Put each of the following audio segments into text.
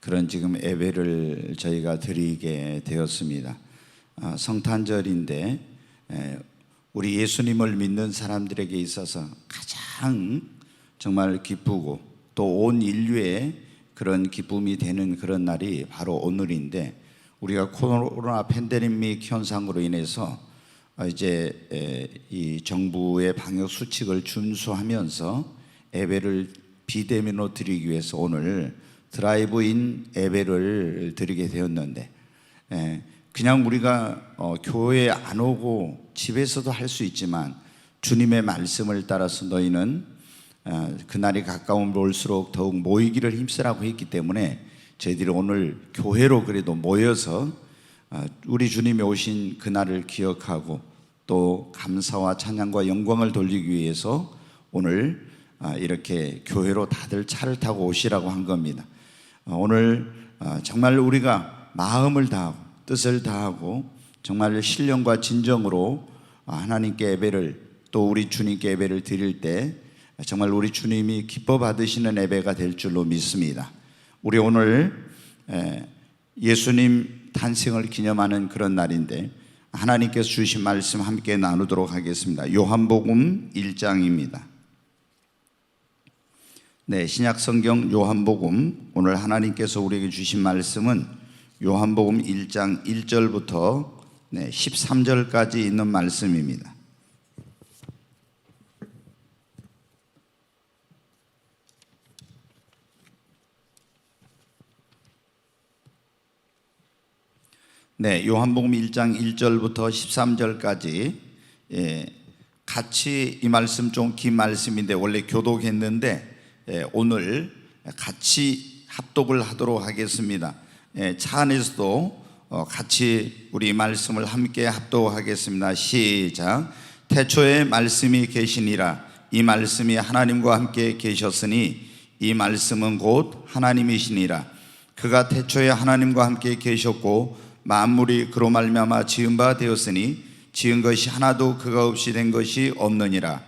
그런 지금 예배를 저희가 드리게 되었습니다. 성탄절인데 우리 예수님을 믿는 사람들에게 있어서 가장 정말 기쁘고 또 온 인류의 그런 기쁨이 되는 그런 날이 바로 오늘인데, 우리가 코로나 팬데믹 현상으로 인해서 이제 이 정부의 방역 수칙을 준수하면서 예배를 비대면으로 드리기 위해서 오늘 드라이브인 예배를 드리게 되었는데, 그냥 우리가 교회에 안 오고 집에서도 할 수 있지만 주님의 말씀을 따라서 너희는 그날이 가까움 올수록 더욱 모이기를 힘쓰라고 했기 때문에 저희들이 오늘 교회로 그래도 모여서 우리 주님이 오신 그날을 기억하고 또 감사와 찬양과 영광을 돌리기 위해서 오늘 이렇게 교회로 다들 차를 타고 오시라고 한 겁니다. 오늘 정말 우리가 마음을 다하고 뜻을 다하고 정말 신령과 진정으로 하나님께 예배를, 또 우리 주님께 예배를 드릴 때 정말 우리 주님이 기뻐 받으시는 예배가 될 줄로 믿습니다. 우리 오늘 예수님 탄생을 기념하는 그런 날인데 하나님께서 주신 말씀 함께 나누도록 하겠습니다. 요한복음 1장입니다. 네, 신약성경 요한복음, 오늘 하나님께서 우리에게 주신 말씀은 요한복음 1장 1절부터 13절까지 있는 말씀입니다. 네, 요한복음 1장 1절부터 13절까지 같이 이 말씀 좀 긴 말씀인데 원래 교독했는데 오늘 같이 합독을 하도록 하겠습니다. 차 안에서도 같이 우리 말씀을 함께 합독하겠습니다. 시작. 태초에 말씀이 계시니라. 이 말씀이 하나님과 함께 계셨으니 이 말씀은 곧 하나님이시니라. 그가 태초에 하나님과 함께 계셨고 만물이 그로 말미암아 지은 바 되었으니 지은 것이 하나도 그가 없이 된 것이 없느니라.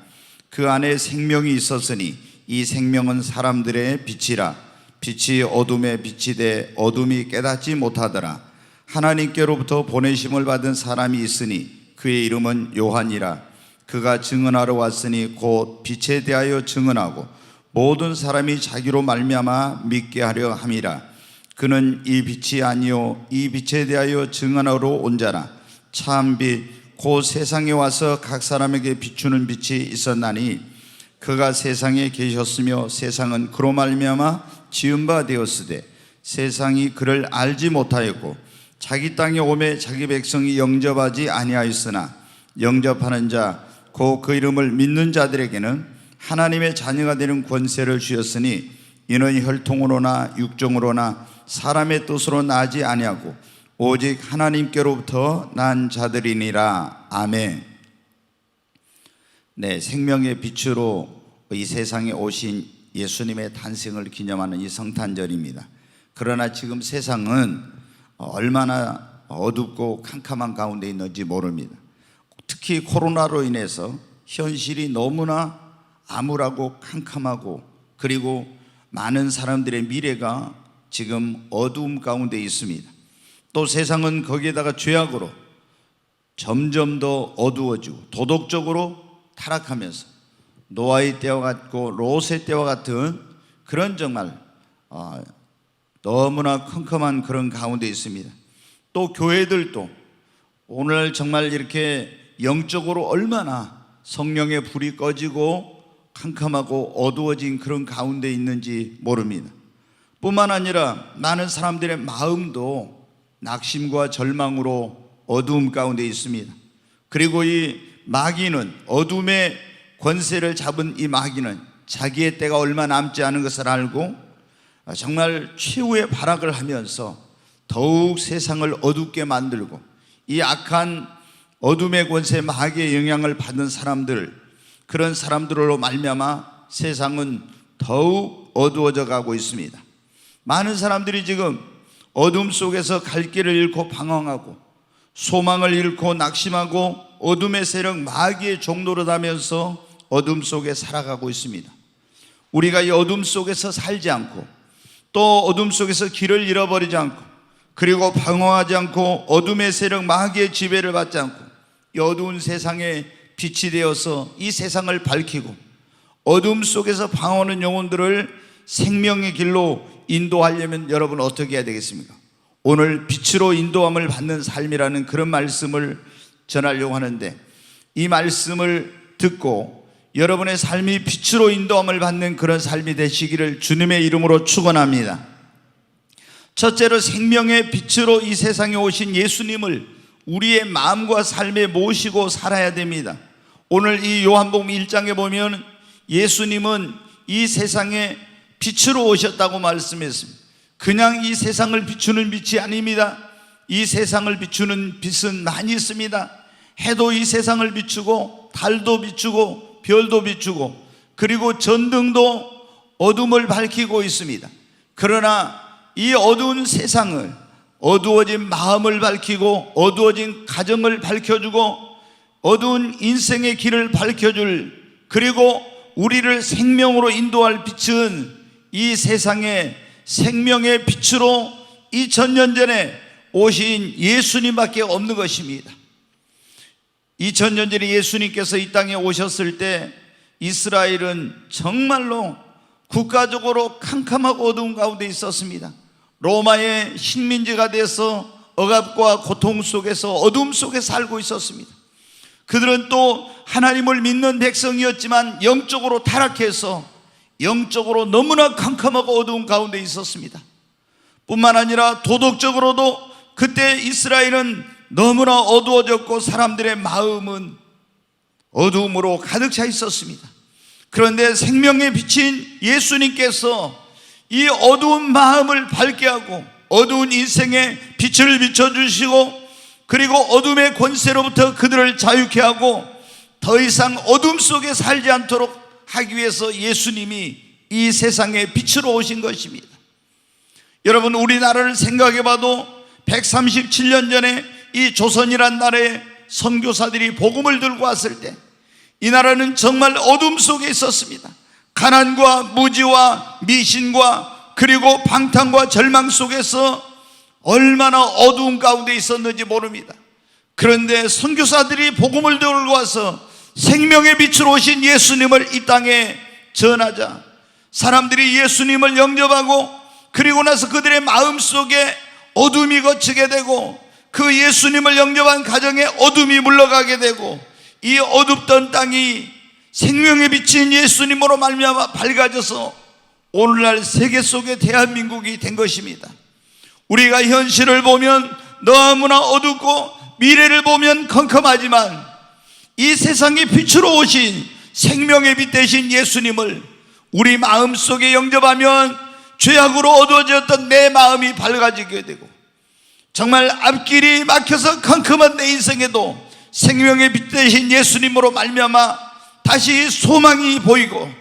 그 안에 생명이 있었으니 이 생명은 사람들의 빛이라. 빛이 어둠에 빛이 돼 어둠이 깨닫지 못하더라. 하나님께로부터 보내심을 받은 사람이 있으니 그의 이름은 요한이라. 그가 증언하러 왔으니 곧 빛에 대하여 증언하고 모든 사람이 자기로 말미암아 믿게 하려 함이라. 그는 이 빛이 아니요 이 빛에 대하여 증언하러 온 자라. 참 빛 곧 세상에 와서 각 사람에게 비추는 빛이 있었나니 그가 세상에 계셨으며 세상은 그로 말미암아 지은 바 되었으되 세상이 그를 알지 못하였고 자기 땅에 오매 자기 백성이 영접하지 아니하였으나 영접하는 자 곧 그 이름을 믿는 자들에게는 하나님의 자녀가 되는 권세를 주셨으니 이는 혈통으로나 육정으로나 사람의 뜻으로 나지 아니하고 오직 하나님께로부터 난 자들이니라. 아멘. 네, 생명의 빛으로 이 세상에 오신 예수님의 탄생을 기념하는 이 성탄절입니다. 그러나 지금 세상은 얼마나 어둡고 캄캄한 가운데 있는지 모릅니다. 특히 코로나로 인해서 현실이 너무나 암울하고 캄캄하고, 그리고 많은 사람들의 미래가 지금 어두움 가운데 있습니다. 또 세상은 거기에다가 죄악으로 점점 더 어두워지고 도덕적으로 타락하면서 노아의 때와 같고 롯의 때와 같은 그런 정말 너무나 컴컴한 그런 가운데 있습니다. 또 교회들도 오늘 정말 이렇게 영적으로 얼마나 성령의 불이 꺼지고 캄캄하고 어두워진 그런 가운데 있는지 모릅니다. 뿐만 아니라 많은 사람들의 마음도 낙심과 절망으로 어두움 가운데 있습니다. 그리고 이 마귀는, 어둠의 권세를 잡은 이 마귀는 자기의 때가 얼마 남지 않은 것을 알고 정말 최후의 발악을 하면서 더욱 세상을 어둡게 만들고, 이 악한 어둠의 권세 마귀의 영향을 받은 사람들, 그런 사람들로 말미암아 세상은 더욱 어두워져 가고 있습니다. 많은 사람들이 지금 어둠 속에서 갈 길을 잃고 방황하고 소망을 잃고 낙심하고 어둠의 세력 마귀의 종노릇 하면서 어둠 속에 살아가고 있습니다. 우리가 이 어둠 속에서 살지 않고 또 어둠 속에서 길을 잃어버리지 않고, 그리고 방황하지 않고 어둠의 세력 마귀의 지배를 받지 않고 이 어두운 세상에 빛이 되어서 이 세상을 밝히고 어둠 속에서 방황하는 영혼들을 생명의 길로 인도하려면 여러분 어떻게 해야 되겠습니까? 오늘 빛으로 인도함을 받는 삶이라는 그런 말씀을 전하려고 하는데, 이 말씀을 듣고 여러분의 삶이 빛으로 인도함을 받는 그런 삶이 되시기를 주님의 이름으로 축원합니다. 첫째로 생명의 빛으로 이 세상에 오신 예수님을 우리의 마음과 삶에 모시고 살아야 됩니다. 오늘 이 요한복음 1장에 보면 예수님은 이 세상에 빛으로 오셨다고 말씀했습니다. 그냥 이 세상을 비추는 빛이 아닙니다. 이 세상을 비추는 빛은 많이 있습니다. 해도 이 세상을 비추고 달도 비추고 별도 비추고 그리고 전등도 어둠을 밝히고 있습니다. 그러나 이 어두운 세상을, 어두워진 마음을 밝히고 어두워진 가정을 밝혀주고 어두운 인생의 길을 밝혀줄, 그리고 우리를 생명으로 인도할 빛은 이 세상에 생명의 빛으로 2000년 전에 오신 예수님밖에 없는 것입니다. 2000년 전에 예수님께서 이 땅에 오셨을 때 이스라엘은 정말로 국가적으로 캄캄하고 어두운 가운데 있었습니다. 로마의 식민지가 돼서 억압과 고통 속에서 어둠 속에 살고 있었습니다. 그들은 또 하나님을 믿는 백성이었지만 영적으로 타락해서 영적으로 너무나 캄캄하고 어두운 가운데 있었습니다. 뿐만 아니라 도덕적으로도 그때 이스라엘은 너무나 어두워졌고 사람들의 마음은 어두움으로 가득 차 있었습니다. 그런데 생명의 빛인 예수님께서 이 어두운 마음을 밝게 하고 어두운 인생에 빛을 비춰주시고, 그리고 어둠의 권세로부터 그들을 자유케 하고 더 이상 어둠 속에 살지 않도록 하기 위해서 예수님이 이 세상에 빛으로 오신 것입니다. 여러분, 우리나라를 생각해 봐도 137년 전에 이 조선이란 나라에 선교사들이 복음을 들고 왔을 때 이 나라는 정말 어둠 속에 있었습니다. 가난과 무지와 미신과 그리고 방탕과 절망 속에서 얼마나 어두운 가운데 있었는지 모릅니다. 그런데 선교사들이 복음을 들고 와서 생명의 빛으로 오신 예수님을 이 땅에 전하자 사람들이 예수님을 영접하고, 그리고 나서 그들의 마음속에 어둠이 걷히게 되고 그 예수님을 영접한 가정에 어둠이 물러가게 되고 이 어둡던 땅이 생명의 빛인 예수님으로 말미암아 밝아져서 오늘날 세계 속의 대한민국이 된 것입니다. 우리가 현실을 보면 너무나 어둡고 미래를 보면 컴컴하지만 이 세상의 빛으로 오신 생명의 빛 되신 예수님을 우리 마음속에 영접하면 죄악으로 어두워졌던 내 마음이 밝아지게 되고, 정말 앞길이 막혀서 컴컴한 내 인생에도 생명의 빛 되신 예수님으로 말미암아 다시 소망이 보이고,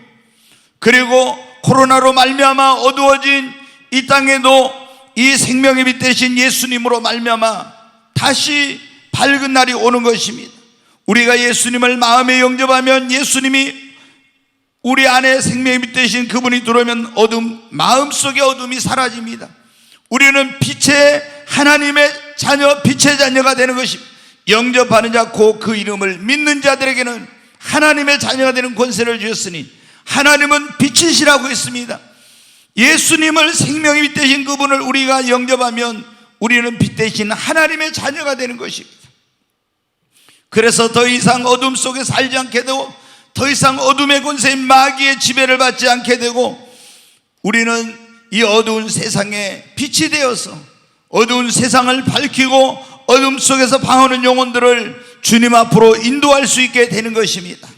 그리고 코로나로 말미암아 어두워진 이 땅에도 이 생명의 빛 되신 예수님으로 말미암아 다시 밝은 날이 오는 것입니다. 우리가 예수님을 마음에 영접하면 예수님이 우리 안에 생명의 빛 되신 그분이 들어오면 마음속의 어둠이 사라집니다. 우리는 빛의 하나님의 자녀, 빛의 자녀가 되는 것입니다. 영접하는 자 곧 그 이름을 믿는 자들에게는 하나님의 자녀가 되는 권세를 주셨으니 하나님은 빛이시라고 했습니다. 예수님을 생명의 빛 되신 그분을 우리가 영접하면 우리는 빛 되신 하나님의 자녀가 되는 것입니다. 그래서 더 이상 어둠 속에 살지 않게 되고 더 이상 어둠의 권세인 마귀의 지배를 받지 않게 되고, 우리는 이 어두운 세상에 빛이 되어서 어두운 세상을 밝히고 어둠 속에서 방황하는 영혼들을 주님 앞으로 인도할 수 있게 되는 것입니다.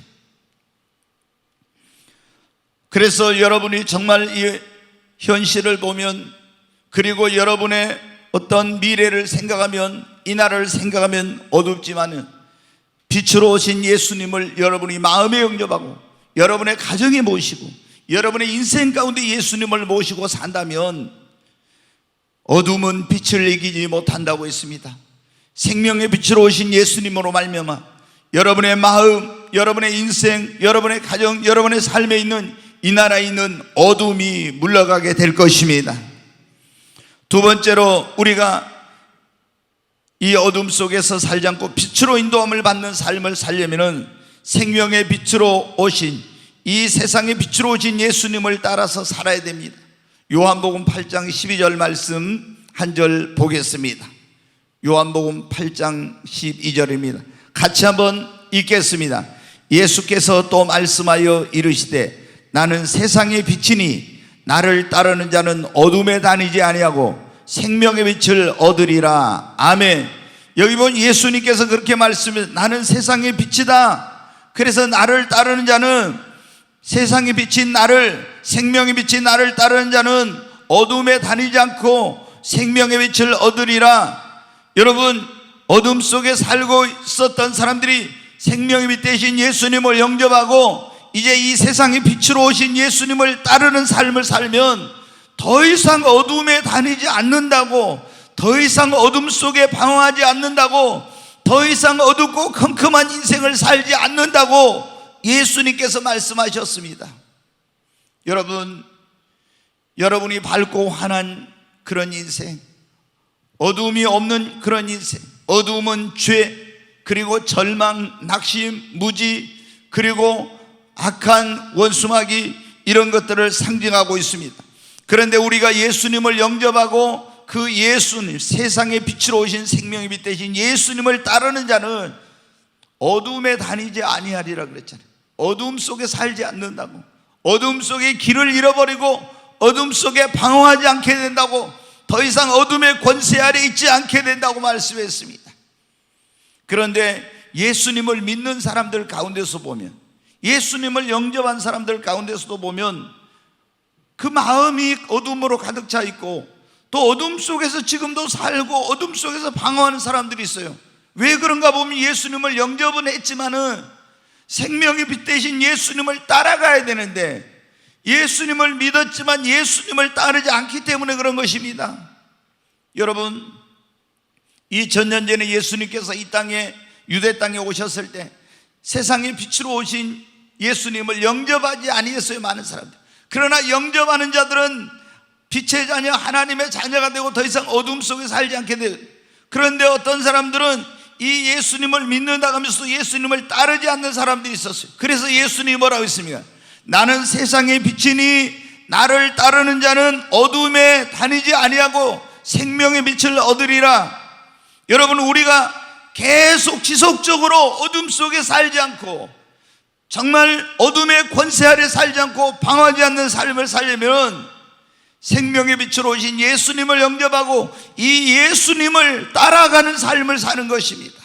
그래서 여러분이 정말 이 현실을 보면, 그리고 여러분의 어떤 미래를 생각하면, 이 나라를 생각하면 어둡지만은 빛으로 오신 예수님을 여러분이 마음에 영접하고 여러분의 가정에 모시고 여러분의 인생 가운데 예수님을 모시고 산다면 어둠은 빛을 이기지 못한다고 했습니다. 생명의 빛으로 오신 예수님으로 말미암아 여러분의 마음, 여러분의 인생, 여러분의 가정, 여러분의 삶에 있는 이 나라에 있는 어둠이 물러가게 될 것입니다. 두 번째로, 우리가 이 어둠 속에서 살지 않고 빛으로 인도함을 받는 삶을 살려면 생명의 빛으로 오신, 이 세상의 빛으로 오신 예수님을 따라서 살아야 됩니다. 요한복음 8장 12절 말씀 한 절 보겠습니다. 요한복음 8장 12절입니다. 같이 한번 읽겠습니다. 예수께서 또 말씀하여 이르시되 나는 세상의 빛이니 나를 따르는 자는 어둠에 다니지 아니하고 생명의 빛을 얻으리라. 아멘. 여기 보면 예수님께서 그렇게 말씀해, 나는 세상의 빛이다. 그래서 나를 따르는 자는, 세상의 빛인 나를, 생명의 빛인 나를 따르는 자는 어둠에 다니지 않고 생명의 빛을 얻으리라. 여러분, 어둠 속에 살고 있었던 사람들이 생명의 빛 대신 예수님을 영접하고 이제 이 세상의 빛으로 오신 예수님을 따르는 삶을 살면 더 이상 어둠에 다니지 않는다고, 더 이상 어둠 속에 방황하지 않는다고, 더 이상 어둡고 컴컴한 인생을 살지 않는다고 예수님께서 말씀하셨습니다. 여러분, 여러분이 밝고 환한 그런 인생, 어둠이 없는 그런 인생, 어둠은 죄, 그리고 절망, 낙심, 무지, 그리고 악한 원수마귀, 이런 것들을 상징하고 있습니다. 그런데 우리가 예수님을 영접하고 그 예수님, 세상의 빛으로 오신 생명의 빛 대신 예수님을 따르는 자는 어둠에 다니지 아니하리라 그랬잖아요. 어둠 속에 살지 않는다고, 어둠 속에 길을 잃어버리고 어둠 속에 방황하지 않게 된다고, 더 이상 어둠의 권세 아래 있지 않게 된다고 말씀했습니다. 그런데 예수님을 믿는 사람들 가운데서 보면, 예수님을 영접한 사람들 가운데서도 보면 그 마음이 어둠으로 가득 차 있고 또 어둠 속에서 지금도 살고 어둠 속에서 방황하는 사람들이 있어요. 왜 그런가 보면 예수님을 영접은 했지만은 생명의 빛 대신 예수님을 따라가야 되는데 예수님을 믿었지만 예수님을 따르지 않기 때문에 그런 것입니다. 여러분, 2000년 전에 예수님께서 이 땅에, 유대 땅에 오셨을 때 세상의 빛으로 오신 예수님을 영접하지 아니했어요, 많은 사람들. 그러나 영접하는 자들은 빛의 자녀, 하나님의 자녀가 되고 더 이상 어둠 속에 살지 않게 돼요. 그런데 어떤 사람들은 이 예수님을 믿는다 하면서 예수님을 따르지 않는 사람들이 있었어요. 그래서 예수님이 뭐라고 했습니까? 나는 세상의 빛이니 나를 따르는 자는 어둠에 다니지 아니하고 생명의 빛을 얻으리라. 여러분, 우리가 계속 지속적으로 어둠 속에 살지 않고 정말 어둠의 권세 아래 살지 않고 방황하지 않는 삶을 살려면 생명의 빛으로 오신 예수님을 영접하고 이 예수님을 따라가는 삶을 사는 것입니다.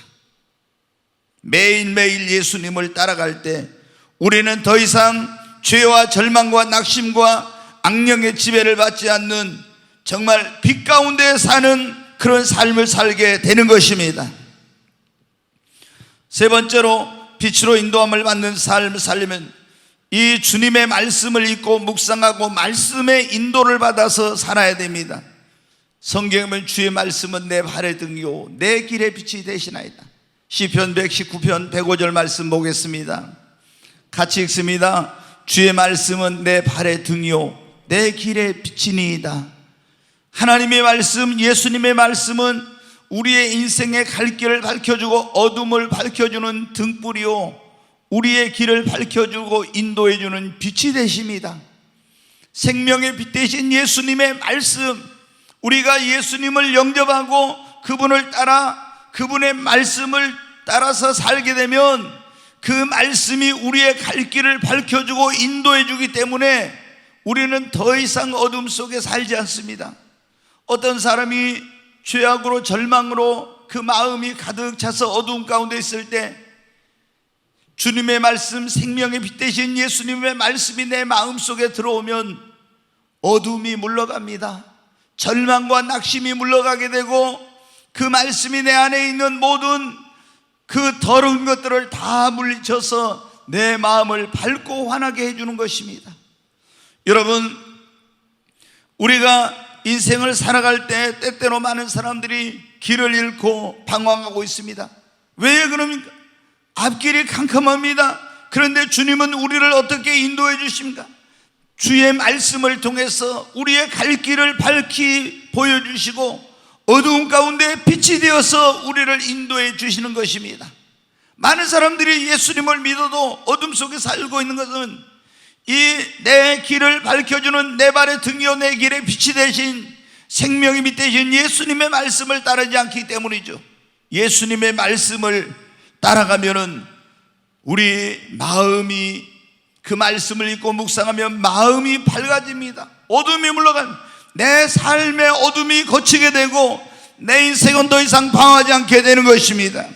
매일매일 예수님을 따라갈 때 우리는 더 이상 죄와 절망과 낙심과 악령의 지배를 받지 않는 정말 빛 가운데 사는 그런 삶을 살게 되는 것입니다. 세 번째로, 빛으로 인도함을 받는 삶을 살려면 이 주님의 말씀을 읽고 묵상하고 말씀의 인도를 받아서 살아야 됩니다. 성경에 보면 주의 말씀은 내 발의 등이요 내 길의 빛이 되시나이다. 시편 119편 105절 말씀 보겠습니다. 같이 읽습니다. 주의 말씀은 내 발의 등이요 내 길의 빛이니이다. 하나님의 말씀, 예수님의 말씀은 우리의 인생의 갈 길을 밝혀주고 어둠을 밝혀주는 등불이요 우리의 길을 밝혀주고 인도해주는 빛이 되십니다. 생명의 빛 되신 예수님의 말씀, 우리가 예수님을 영접하고 그분을 따라 그분의 말씀을 따라서 살게 되면 그 말씀이 우리의 갈 길을 밝혀주고 인도해주기 때문에 우리는 더 이상 어둠 속에 살지 않습니다. 어떤 사람이 죄악으로 절망으로 그 마음이 가득 차서 어두운 가운데 있을 때 주님의 말씀, 생명의 빛 되신 예수님의 말씀이 내 마음속에 들어오면 어둠이 물러갑니다. 절망과 낙심이 물러가게 되고 그 말씀이 내 안에 있는 모든 그 더러운 것들을 다 물리쳐서 내 마음을 밝고 환하게 해주는 것입니다. 여러분, 우리가 인생을 살아갈 때 때때로 많은 사람들이 길을 잃고 방황하고 있습니다. 왜 그럽니까? 앞길이 캄캄합니다. 그런데 주님은 우리를 어떻게 인도해 주십니까? 주의 말씀을 통해서 우리의 갈 길을 밝히 보여주시고 어두운 가운데 빛이 되어서 우리를 인도해 주시는 것입니다. 많은 사람들이 예수님을 믿어도 어둠 속에 살고 있는 것은 이 내 길을 밝혀주는 내 발의 등이요 내 길의 빛이 되신 생명의 빛 되신 예수님의 말씀을 따르지 않기 때문이죠. 예수님의 말씀을 따라가면은 우리 마음이 그 말씀을 읽고 묵상하면 마음이 밝아집니다. 어둠이 물러간 내 삶의 어둠이 거치게 되고 내 인생은 더 이상 방황하지 않게 되는 것입니다.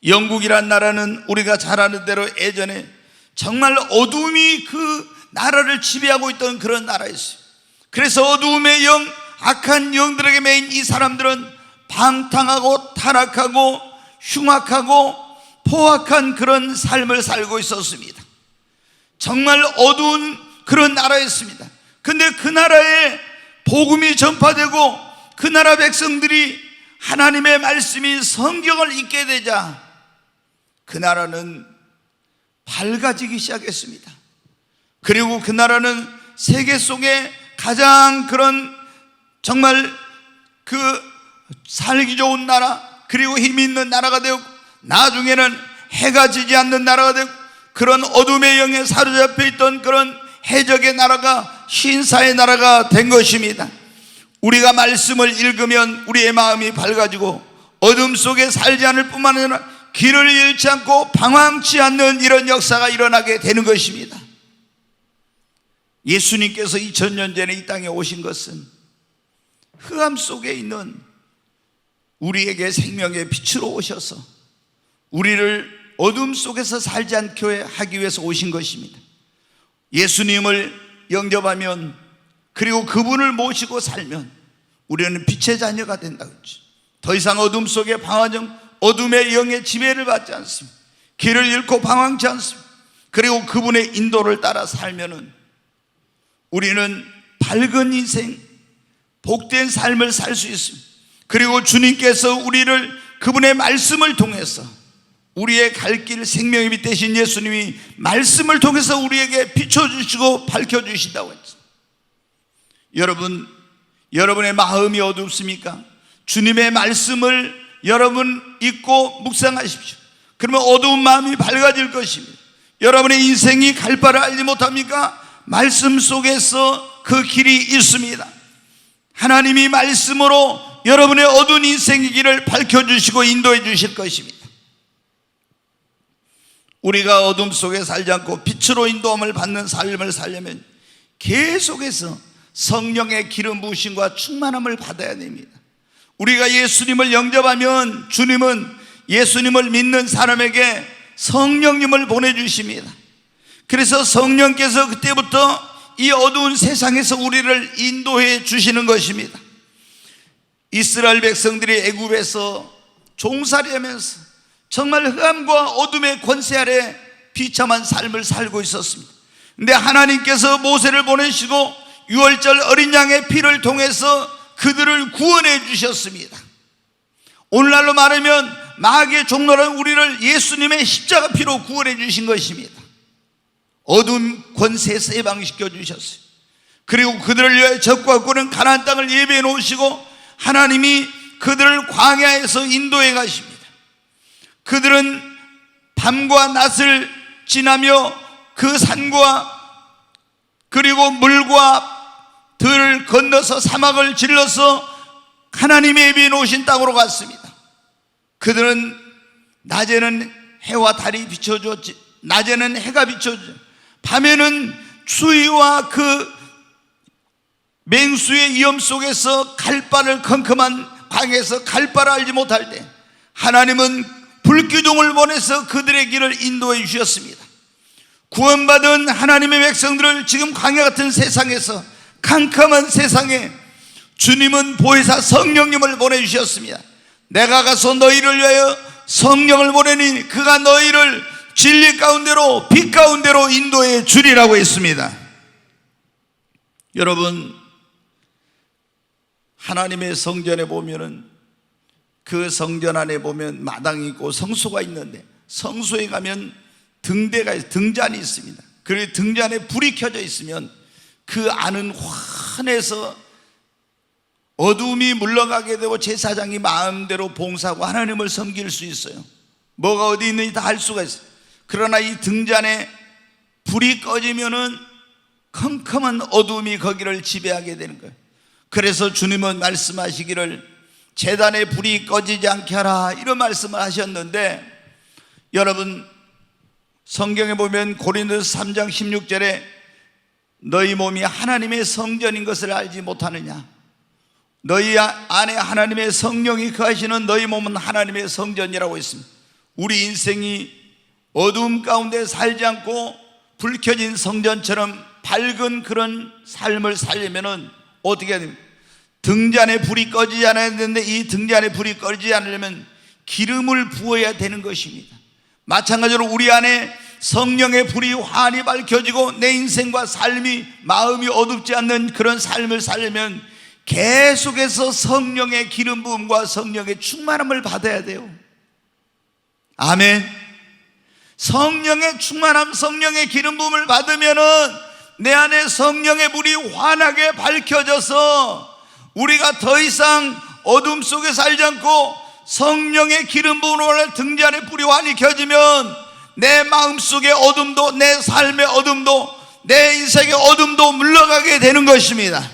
영국이란 나라는 우리가 잘 아는 대로 예전에 정말 어둠이 그 나라를 지배하고 있던 그런 나라였어요. 그래서 어두움의 영, 악한 영들에게 매인 이 사람들은 방탕하고 타락하고 흉악하고 포악한 그런 삶을 살고 있었습니다. 정말 어두운 그런 나라였습니다. 근데 그 나라에 복음이 전파되고 그 나라 백성들이 하나님의 말씀이 성경을 읽게 되자 그 나라는 밝아지기 시작했습니다. 그리고 그 나라는 세계 속에 가장 그런 정말 그 살기 좋은 나라, 그리고 힘이 있는 나라가 되고 나중에는 해가 지지 않는 나라가 되고 그런 어둠의 영에 사로잡혀 있던 그런 해적의 나라가 신사의 나라가 된 것입니다. 우리가 말씀을 읽으면 우리의 마음이 밝아지고 어둠 속에 살지 않을 뿐만 아니라 길을 잃지 않고 방황치 않는 이런 역사가 일어나게 되는 것입니다. 예수님께서 2000년 전에 이 땅에 오신 것은 흑암 속에 있는 우리에게 생명의 빛으로 오셔서 우리를 어둠 속에서 살지 않게 하기 위해서 오신 것입니다. 예수님을 영접하면 그리고 그분을 모시고 살면 우리는 빛의 자녀가 된다고 했죠. 더 이상 어둠 속에 방황하지 어둠의 영의 지배를 받지 않습니다. 길을 잃고 방황치 않습니다. 그리고 그분의 인도를 따라 살면은 우리는 밝은 인생, 복된 삶을 살 수 있습니다. 그리고 주님께서 우리를 그분의 말씀을 통해서 우리의 갈 길 생명의 빛 되신 예수님이 말씀을 통해서 우리에게 비춰주시고 밝혀주신다고 했죠. 여러분, 여러분의 마음이 어둡습니까? 주님의 말씀을 여러분 읽고 묵상하십시오. 그러면 어두운 마음이 밝아질 것입니다. 여러분의 인생이 갈 바를 알지 못합니까? 말씀 속에서 그 길이 있습니다. 하나님이 말씀으로 여러분의 어두운 인생의 길을 밝혀주시고 인도해 주실 것입니다. 우리가 어둠 속에 살지 않고 빛으로 인도함을 받는 삶을 살려면 계속해서 성령의 기름 부으심과 충만함을 받아야 됩니다. 우리가 예수님을 영접하면 주님은 예수님을 믿는 사람에게 성령님을 보내주십니다. 그래서 성령께서 그때부터 이 어두운 세상에서 우리를 인도해 주시는 것입니다. 이스라엘 백성들이 애굽에서 종살이하면서 정말 흑암과 어둠의 권세 아래 비참한 삶을 살고 있었습니다. 근데 하나님께서 모세를 보내시고 유월절 어린 양의 피를 통해서 그들을 구원해 주셨습니다. 오늘날로 말하면 마귀의 종로는 우리를 예수님의 십자가 피로 구원해 주신 것입니다. 어두운 권세에서 해방시켜 주셨어요. 그리고 그들을 위하여 적과 꿀은 가나안 땅을 예비해 놓으시고 하나님이 그들을 광야에서 인도해 가십니다. 그들은 밤과 낮을 지나며 그 산과 그리고 물과 들을 건너서 사막을 질러서 하나님이 예비해 놓으신 땅으로 갔습니다. 그들은 낮에는 해와 달이 비춰줬지, 낮에는 해가 비춰주죠. 밤에는 추위와 그 맹수의 위험 속에서 갈 바를 컴컴한 광야에서 갈 바를 알지 못할 때 하나님은 불기둥을 보내서 그들의 길을 인도해 주셨습니다. 구원받은 하나님의 백성들을 지금 광야 같은 세상에서 캄캄한 세상에 주님은 보혜사 성령님을 보내주셨습니다. 내가 가서 너희를 위하여 성령을 보내니 그가 너희를 진리 가운데로 빛 가운데로 인도해 주리라고 했습니다. 여러분, 하나님의 성전에 보면은 그 성전 안에 보면 마당이 있고 성소가 있는데 성소에 가면 등잔이 있습니다. 그리고 등잔에 불이 켜져 있으면 그 안은 환해서 어둠이 물러가게 되고 제사장이 마음대로 봉사하고 하나님을 섬길 수 있어요. 뭐가 어디 있는지 다 알 수가 있어요. 그러나 이 등잔에 불이 꺼지면은 컴컴한 어둠이 거기를 지배하게 되는 거예요. 그래서 주님은 말씀하시기를 제단에 불이 꺼지지 않게 하라, 이런 말씀을 하셨는데, 여러분 성경에 보면 고린도서 3장 16절에 너희 몸이 하나님의 성전인 것을 알지 못하느냐, 너희 안에 하나님의 성령이 거하시는 너희 몸은 하나님의 성전이라고 했습니다. 우리 인생이 어두움 가운데 살지 않고 불 켜진 성전처럼 밝은 그런 삶을 살려면 어떻게 해야 됩니까? 등잔에 불이 꺼지지 않아야 되는데, 이 등잔에 불이 꺼지지 않으려면 기름을 부어야 되는 것입니다. 마찬가지로 우리 안에 성령의 불이 환히 밝혀지고 내 인생과 삶이, 마음이 어둡지 않는 그런 삶을 살려면 계속해서 성령의 기름 부음과 성령의 충만함을 받아야 돼요. 아멘. 성령의 충만함, 성령의 기름 부음을 받으면은 내 안에 성령의 불이 환하게 밝혀져서 우리가 더 이상 어둠 속에 살지 않고 성령의 기름 부음으로 등잔에 불이 환히 켜지면 내 마음속의 어둠도, 내 삶의 어둠도, 내 인생의 어둠도 물러가게 되는 것입니다.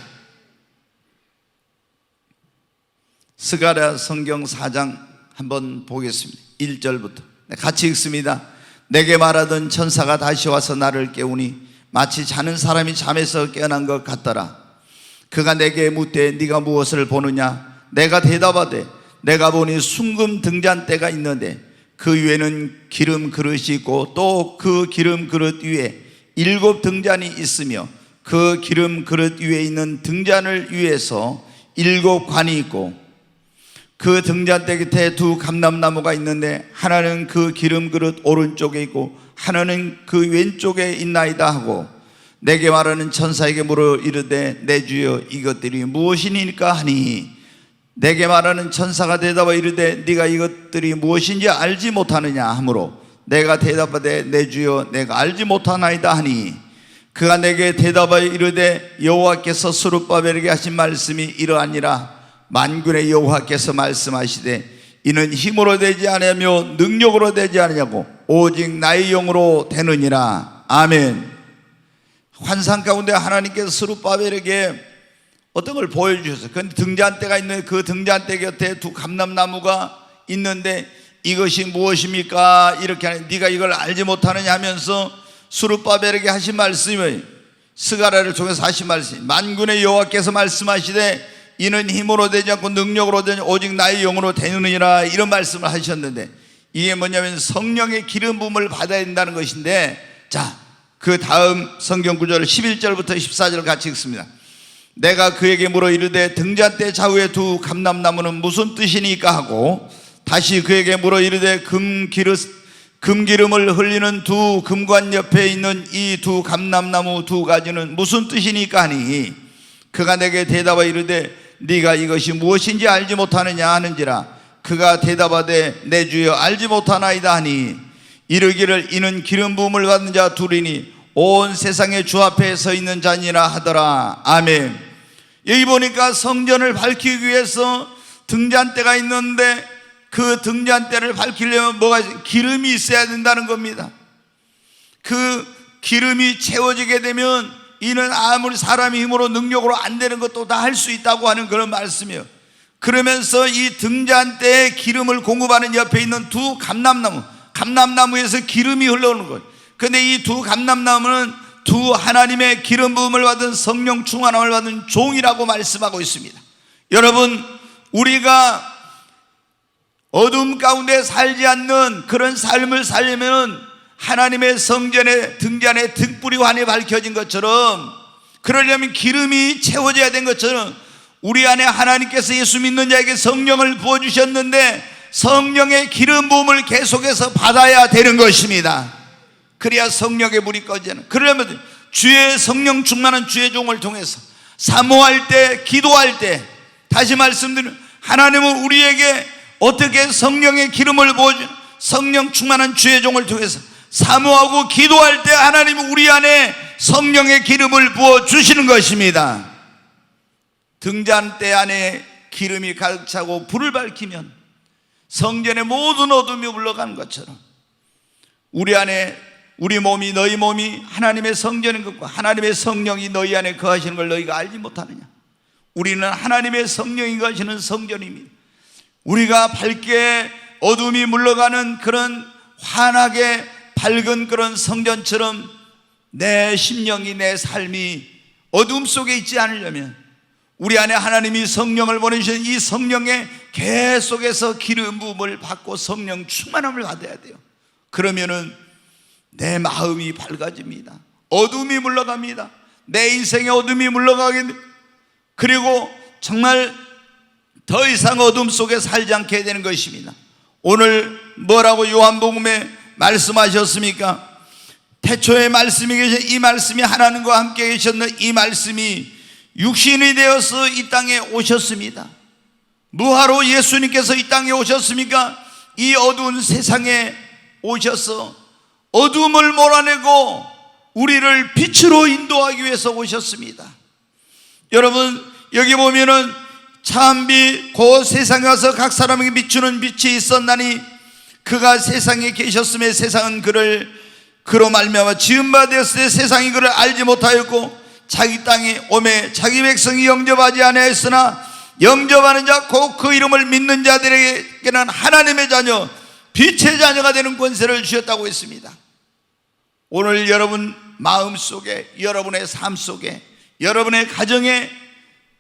스가랴 성경 4장 한번 보겠습니다. 1절부터 같이 읽습니다. 내게 말하던 천사가 다시 와서 나를 깨우니 마치 자는 사람이 잠에서 깨어난 것 같더라. 그가 내게 묻되 네가 무엇을 보느냐? 내가 대답하되 내가 보니 순금 등잔대가 있는데 그 위에는 기름 그릇이 있고 또 그 기름 그릇 위에 7 등잔이 있으며 그 기름 그릇 위에 있는 등잔을 위에서 7 관이 있고 그 등잔대 곁에 2 감람나무가 있는데 하나는 그 기름 그릇 오른쪽에 있고 하나는 그 왼쪽에 있나이다 하고 내게 말하는 천사에게 물어 이르되 내 주여 이것들이 무엇이니까 하니 내게 말하는 천사가 대답하여 이르되 네가 이것들이 무엇인지 알지 못하느냐 하므로 내가 대답하되 내 주여 내가 알지 못하나이다 하니 그가 내게 대답하여 이르되 여호와께서 스룹바벨에게 하신 말씀이 이러하니라. 만군의 여호와께서 말씀하시되 이는 힘으로 되지 않으며 능력으로 되지 않으냐고 오직 나의 영으로 되느니라. 아멘. 환상 가운데 하나님께서 스룹바벨에게 어떤 걸 보여주셨어요. 그 등잔대가 있는 그 등잔대 곁에 2 감람나무가 있는데 이것이 무엇입니까? 이렇게 하는, 네가 이걸 알지 못하느냐 하면서 스룹바벨에게 하신 말씀이 스가랴를 통해서 하신 말씀, 만군의 여호와께서 말씀하시되 이는 힘으로 되지 않고 능력으로 되지 오직 나의 영으로 되느니라, 이런 말씀을 하셨는데 이게 뭐냐면 성령의 기름 부음을 받아야 된다는 것인데, 자, 그 다음 성경 구절 11절부터 14절 같이 읽습니다. 내가 그에게 물어 이르되 등잔대 좌우에 2 감람나무는 무슨 뜻이니까 하고 다시 그에게 물어 이르되 금기름을 흘리는 2 금관 옆에 있는 이 2 감람나무 2 가지는 무슨 뜻이니까 하니 그가 내게 대답하여 이르되 네가 이것이 무엇인지 알지 못하느냐 하는지라. 그가 대답하되 내 주여 알지 못하나이다 하니 이르기를 이는 기름 부음을 받는 자 둘이니 온 세상의 주 앞에 서 있는 자니라 하더라. 아멘. 여기 보니까 성전을 밝히기 위해서 등잔대가 있는데 그 등잔대를 밝히려면 뭐가 기름이 있어야 된다는 겁니다. 그 기름이 채워지게 되면 이는 아무리 사람의 힘으로 능력으로 안 되는 것도 다 할 수 있다고 하는 그런 말씀이에요. 그러면서 이 등잔대에 기름을 공급하는 옆에 있는 2 감람나무에서 기름이 흘러오는 거예요. 근데 이 2 감람나무는 2 하나님의 기름 부음을 받은 성령 충만함을 받은 종이라고 말씀하고 있습니다. 여러분, 우리가 어둠 가운데 살지 않는 그런 삶을 살려면 하나님의 성전의 등잔에 등불이 환히 밝혀진 것처럼, 그러려면 기름이 채워져야 된 것처럼 우리 안에 하나님께서 예수 믿는 자에게 성령을 부어주셨는데 성령의 기름 부음을 계속해서 받아야 되는 것입니다. 그래야 성령의 불이 꺼지는. 그러려면 주의 성령 충만한 주의 종을 통해서 사모할 때, 기도할 때, 다시 말씀드리면 하나님은 우리에게 어떻게 성령의 기름을 부어주, 성령 충만한 주의 종을 통해서 사모하고 기도할 때 하나님은 우리 안에 성령의 기름을 부어 주시는 것입니다. 등잔대 안에 기름이 가득 차고 불을 밝히면 성전의 모든 어둠이 물러가는 것처럼 우리 안에, 우리 몸이, 너희 몸이 하나님의 성전인 것과 하나님의 성령이 너희 안에 거하시는 걸 너희가 알지 못하느냐? 우리는 하나님의 성령이 거하시는 성전입니다. 우리가 밝게 어둠이 물러가는 그런 환하게 밝은 그런 성전처럼 내 심령이, 내 삶이 어둠 속에 있지 않으려면 우리 안에 하나님이 성령을 보내주신 이 성령의 계속해서 기름 부음을 받고 성령 충만함을 받아야 돼요. 그러면은 내 마음이 밝아집니다. 어둠이 물러갑니다. 내 인생의 어둠이 물러가게 됩니다. 그리고 정말 더 이상 어둠 속에 살지 않게 되는 것입니다. 오늘 뭐라고 요한복음에 말씀하셨습니까? 태초에 말씀이 계신 이 말씀이 하나님과 함께 계셨는 이 말씀이 육신이 되어서 이 땅에 오셨습니다. 무하로 예수님께서 이 땅에 오셨습니까? 이 어두운 세상에 오셔서 어둠을 몰아내고 우리를 빛으로 인도하기 위해서 오셨습니다. 여러분, 여기 보면은 참비 그 세상에 와서 각 사람에게 비추는 빛이 있었나니 그가 세상에 계셨음에 세상은 그로 말미암아 지은 바 되었을 때 세상이 그를 알지 못하였고 자기 땅에 오매 자기 백성이 영접하지 아니하였으나 영접하는 자 곧 그 이름을 믿는 자들에게는 하나님의 자녀, 빛의 자녀가 되는 권세를 주셨다고 했습니다. 오늘 여러분 마음속에, 여러분의 삶 속에, 여러분의 가정에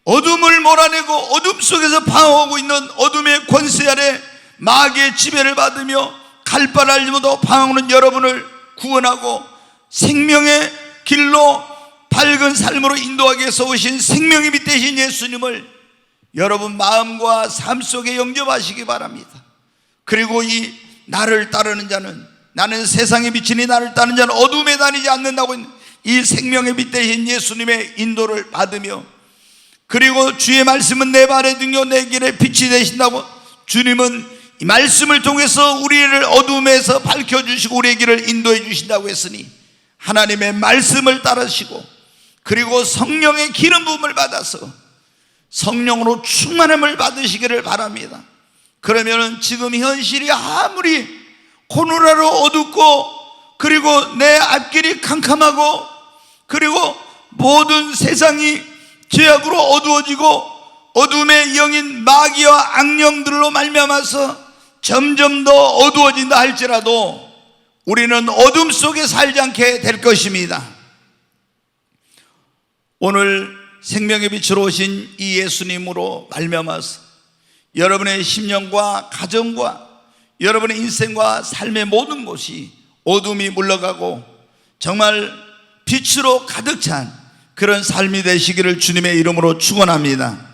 어둠을 몰아내고 어둠 속에서 방황하고 있는 어둠의 권세 아래 마귀의 지배를 받으며 갈 바를 알지 못하고 방황하는 여러분을 구원하고 생명의 길로 밝은 삶으로 인도하기 위해서 오신 생명의 빛 되신 예수님을 여러분 마음과 삶 속에 영접하시기 바랍니다. 그리고 이 나를 따르는 자는, 나는 세상에 비치니 나를 따르는 자는 어둠에 다니지 않는다고 이 생명의 빛 되신 예수님의 인도를 받으며, 그리고 주의 말씀은 내 발의 등이요 내 길의 빛이 되신다고, 주님은 이 말씀을 통해서 우리를 어둠에서 밝혀주시고 우리의 길을 인도해 주신다고 했으니 하나님의 말씀을 따르시고 그리고 성령의 기름 부음을 받아서 성령으로 충만함을 받으시기를 바랍니다. 그러면은 지금 현실이 아무리 고노라로 어둡고 그리고 내 앞길이 캄캄하고 그리고 모든 세상이 죄악으로 어두워지고 어둠의 영인 마귀와 악령들로 말미암아서 점점 더 어두워진다 할지라도 우리는 어둠 속에 살지 않게 될 것입니다. 오늘 생명의 빛으로 오신 이 예수님으로 말미암아서 여러분의 심령과 가정과 여러분의 인생과 삶의 모든 곳이 어둠이 물러가고 정말 빛으로 가득 찬 그런 삶이 되시기를 주님의 이름으로 축원합니다.